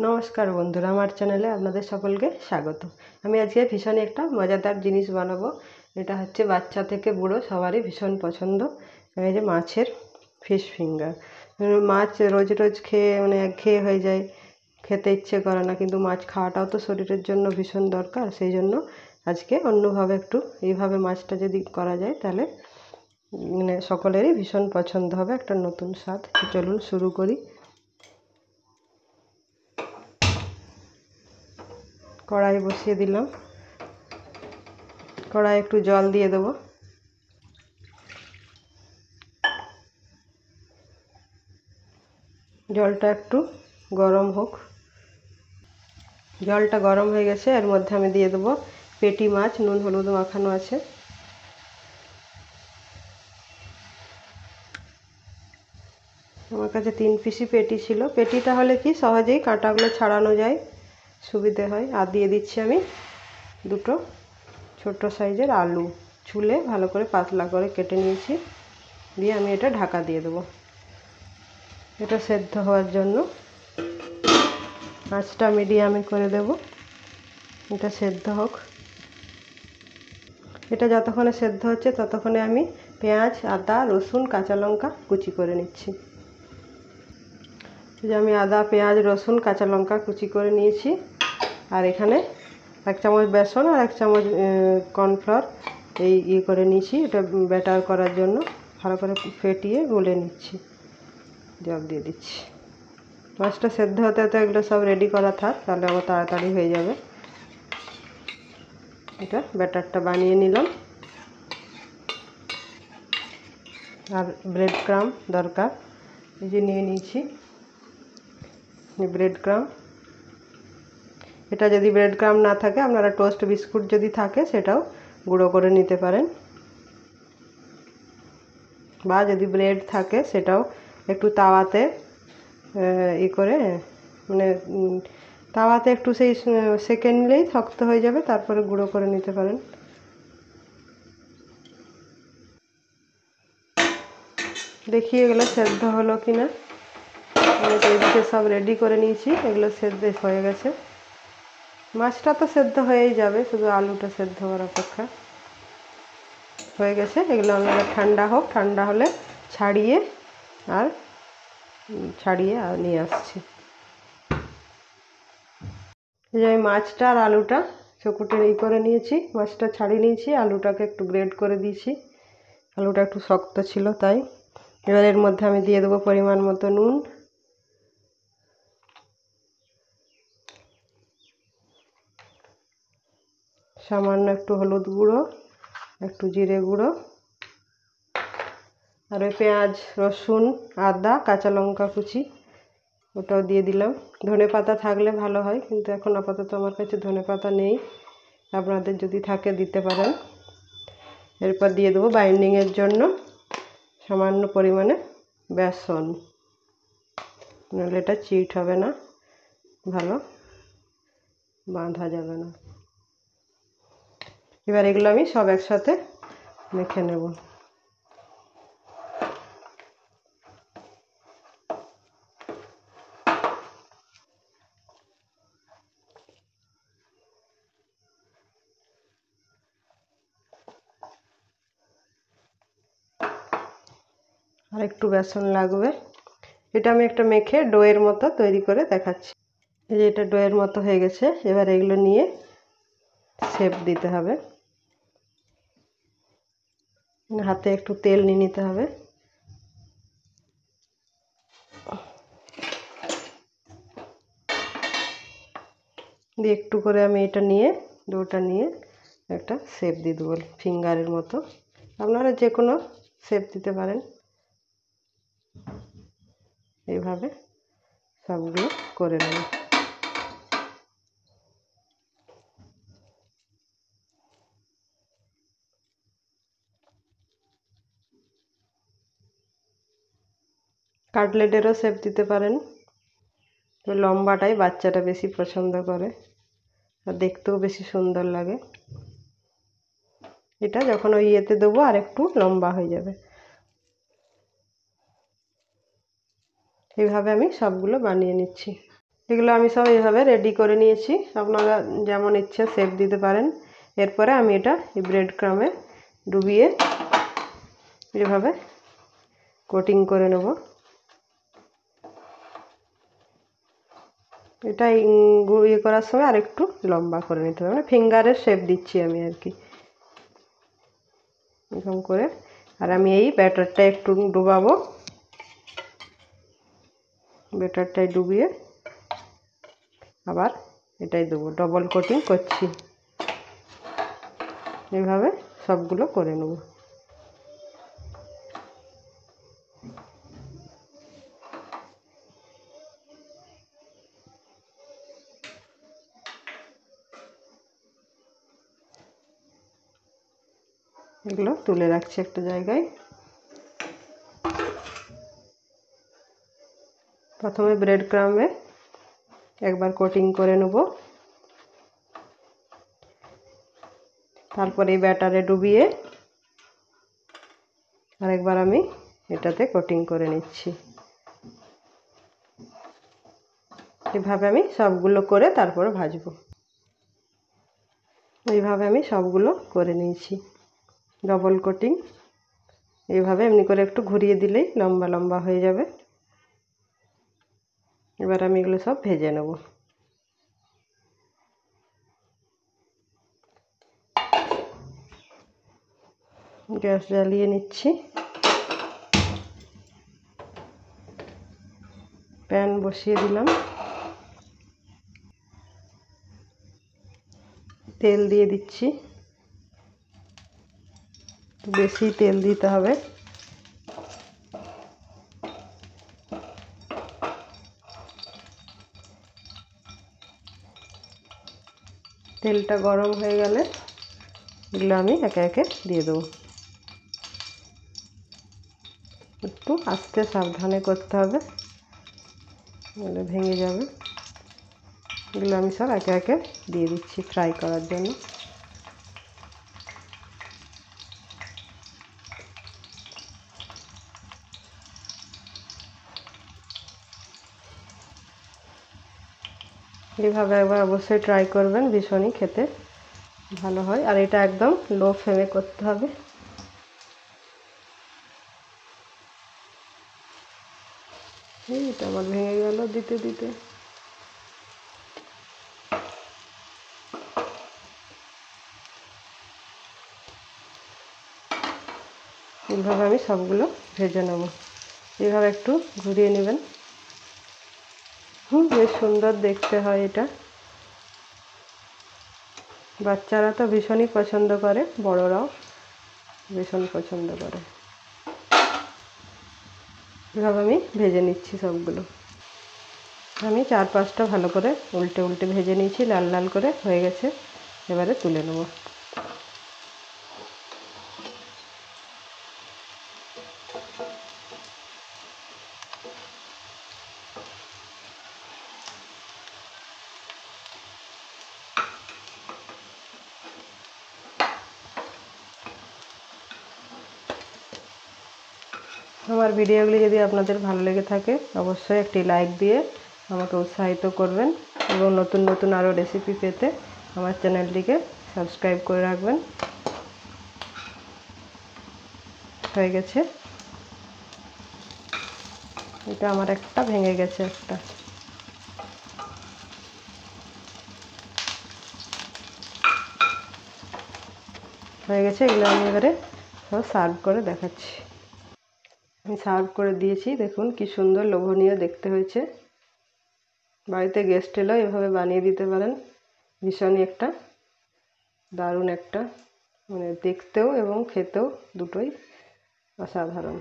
নমস্কার বন্ধুরা, আমার চ্যানেলে আপনাদের সকলকে স্বাগত। আমি আজকে ভীষণ একটা মজাদার জিনিস বানাবো। এটা হচ্ছে বাচ্চা থেকে বুড়ো সবারই ভীষণ পছন্দ। এই যে মাছের ফিশ ফিঙ্গার। মাছ রোজ রোজ খেয়ে একঘেয়ে হয়ে যায়, খেতে ইচ্ছে করে না, কিন্তু মাছ খাওয়াটাও তো শরীরের জন্য ভীষণ দরকার। সেই জন্য আজকে অন্যভাবে একটু এইভাবে মাছটা যদি করা যায় তাহলে সকলেরই ভীষণ পছন্দ হবে, একটা নতুন স্বাদ। চলুন শুরু করি। কড়াই বসিয়ে দিলাম, কড়াই একটু জল দিয়ে দেবো। জলটা একটু গরম হোক। জলটা গরম হয়ে গেছে, এর মধ্যে আমি দিয়ে দেবো পেটি মাছ, নুন হলুদ মাখানো আছে। আমার কাছে 3 পিসি পেটি ছিল। পেটিটা হলে কি সহজেই কাঁটাগুলো ছাড়ানো যায়, সুবিধে হয়। আর দিয়ে দিচ্ছি আমি 2টো ছোট সাইজের আলু, ছুলে ভালো করে পাতলা করে কেটে নিয়েছি। দিয়ে আমি এটা ঢাকা দিয়ে দেবো এটা সেদ্ধ হওয়ার জন্য। আঁচটা মিডিয়ামে করে দেব, এটা সেদ্ধ হোক। এটা যতক্ষণে সেদ্ধ হচ্ছে ততক্ষণে আমি পেঁয়াজ, আদা, রসুন, কাঁচা লঙ্কা কুচি করে নিচ্ছি। যে আমি আদা, পেঁয়াজ, রসুন, কাঁচা লঙ্কা কুচি করে নিয়েছি। আর এখানে 1 চামচ বেসন আর 1 চামচ কর্নফ্লাওয়ার করে নিয়েছি, এটা ব্যাটার করার জন্য। ভালো করে ফেটিয়ে গুলে নিচ্ছি। জল দিয়ে দিচ্ছি। মাছটা সেদ্ধ হতে হতে এগুলো সব রেডি করা থাক, তাহলে আমার তাড়াতাড়ি হয়ে যাবে। এটা ব্যাটারটা বানিয়ে নিলাম। আর ব্রেড ক্রাম্ব দরকার, এই যে নিয়ে নিয়েছি ব্রেড ক্রাম্ব। এটা যদি ব্রেড ক্রাম্ব না থাকে, আপনারা টোস্ট বিস্কুট যদি থাকে সেটাও গুঁড়ো করে নিতে পারেন, বা যদি ব্রেড থাকে সেটাও একটু তাওয়াতে করে তাওয়াতে একটু সেই সেকে নিলেই শক্ত হয়ে যাবে, তারপরে গুঁড়ো করে নিতে পারেন। দেখি এগুলো সেদ্ধ হলো কি না। আমি এদিকে সব রেডি করে নিয়েছি, এগুলো সেদ্ধ হয়ে গেছে। মাছটা তো সেদ্ধ হয়েই যাবে, শুধু আলুটা সেদ্ধ হওয়ার অপেক্ষা। হয়ে গেছে। এগুলো আপনারা ঠান্ডা হোক, ঠান্ডা হলে ছাড়িয়ে নিয়ে আসছি। এই যে আমি মাছটা আর আলুটা চকুটে করে নিয়েছি, মাছটা ছাড়িয়ে নিয়েছি, আলুটাকে একটু গ্রেড করে দিয়েছি। আলুটা একটু শক্ত ছিল তাই। এবার এর মধ্যে আমি দিয়ে দেবো পরিমাণ মতো নুন, সামান্য একটু হলুদ গুঁড়ো, একটু জিরে গুঁড়ো, আর ওই পেঁয়াজ, রসুন, আদা, কাঁচা লঙ্কা কুচি ওটাও দিয়ে দিলাম। ধনে পাতা থাকলে ভালো হয়, কিন্তু এখন আপাতত আমার কাছে ধনে পাতা নেই, আপনাদের যদি থাকে দিতে পারেন। এরপর দিয়ে দেবো বাইন্ডিংয়ের জন্য সামান্য পরিমাণে বেসন, নাহলে এটা চিট হবে না, ভালো বাঁধা যাবে না। এবার এগুলো আমি সব একসাথে মেখে নেব। আর একটু বেসন লাগবে। এটা আমি একটা মেখে ডোয়ের মতো তৈরি করে দেখাচ্ছি। এই যে এটা ডোয়ের মতো হয়ে গেছে। এবার এগুলো নিয়ে শেপ দিতে হবে। হাতে একটু তেল নিয়ে নিতে হবে। দিয়ে একটু করে আমি এটা নিয়ে ডোটা নিয়ে একটা শেপ দিয়ে দেবো ফিঙ্গারের মতো। আপনারা যে কোনো শেপ দিতে পারেন। এইভাবে সবগুলো করে নেব। কাটলেটেরও শেপ দিতে পারেন। তো লম্বাটাই বাচ্চাটা বেশি পছন্দ করে, আর দেখতেও বেশি সুন্দর লাগে। এটা যখন ওই ইয়েতে দেবো আর একটু লম্বা হয়ে যাবে। এইভাবে আমি সবগুলো বানিয়ে নিচ্ছি। এগুলো আমি সব এইভাবে রেডি করে নিয়েছি, আপনারা যেমন ইচ্ছে শেপ দিতে পারেন। এরপরে আমি এটা ব্রেড ক্রামে ডুবিয়ে এভাবে কোটিং করে নেব। এটা ইয়ে করার সময় আর একটু লম্বা করে নিতে হবে, মানে ফিঙ্গারের শেপ দিচ্ছি আমি আর কি, এরকম করে। আর আমি এই ব্যাটারটা একটু ডুবাবো, ব্যাটারটাই ডুবিয়ে আবার এটাই দেবো, ডবল কোটিং করছি। এইভাবে সবগুলো করে নেব। এগুলো তুলে রাখছি একটা জায়গায়। প্রথমে ব্রেড ক্রামে একবার কোটিং করে নেব, তারপরে ব্যাটারে ডুবিয়ে আরেকবার আমি এটাতে কোটিং করে নিচ্ছি। এভাবে আমি সবগুলো করে তারপরে ভাজবো। এইভাবে আমি সবগুলো করে নিয়েছি ডবল কোটিং। এইভাবে এমনি করে একটু ঘুরিয়ে দিলেই লম্বা লম্বা হয়ে যাবে। এবার আমি এগুলো সব ভেজে নেব। গ্যাস জ্বালিয়ে নিচ্ছি, প্যান বসিয়ে দিলাম, তেল দিয়ে দিচ্ছি। বেশি তেল দিতে হবে। তেলটা গরম হয়ে গেলে এগুলো আমি একে একে দিয়ে দেবো। একটু আস্তে সাবধানে করতে হবে, নাহলে ভেঙে যাবে। এগুলো আমি সব একে একে দিয়ে দিচ্ছি ফ্রাই করার জন্য। এইভাবে একবার অবশ্যই ট্রাই করবেন, ভীষণই খেতে ভালো হয়। আর এটা একদম লো ফ্লেমে করতে হবে। এটা আমার ভেঙে গেল দিতে দিতে। এইভাবে আমি সবগুলো ভেজে নেব। এইভাবে একটু ঘুরিয়ে নেবেন। বেশ সুন্দর দেখতে হয় এটা। বাচ্চারা তো ভীষণই পছন্দ করে, বড়রাও ভীষণ পছন্দ করে। এভাবে আমি ভেজে নিচ্ছি সবগুলো। আমি 4-5টা ভালো করে উল্টে উল্টে ভেজে নিয়েছি, লাল লাল করে হয়ে গেছে। এবারে তুলে নেব। আমার ভিডিওগুলি যদি আপনাদের ভালো লেগে থাকে অবশ্যই একটি লাইক দিয়ে আমাকে উৎসাহিত করবেন, এবং নতুন নতুন আরও রেসিপি পেতে আমার চ্যানেলটিকে সাবস্ক্রাইব করে রাখবেন। হয়ে গেছে। এটা আমার একটা ভেঙে গেছে একটা। হয়ে গেছে। এগুলো আমি এবারে সব সার্ভ করে দেখাচ্ছি। আমি সার্ভ করে দিয়েছি, দেখুন কি সুন্দর লোভনীয় দেখতে হয়েছে। বাড়িতে গেস্ট এলেও এভাবে বানিয়ে দিতে পারেন। ভীষণই একটা দারুণ একটা, মানে দেখতেও এবং খেতেও দুটোই অসাধারণ।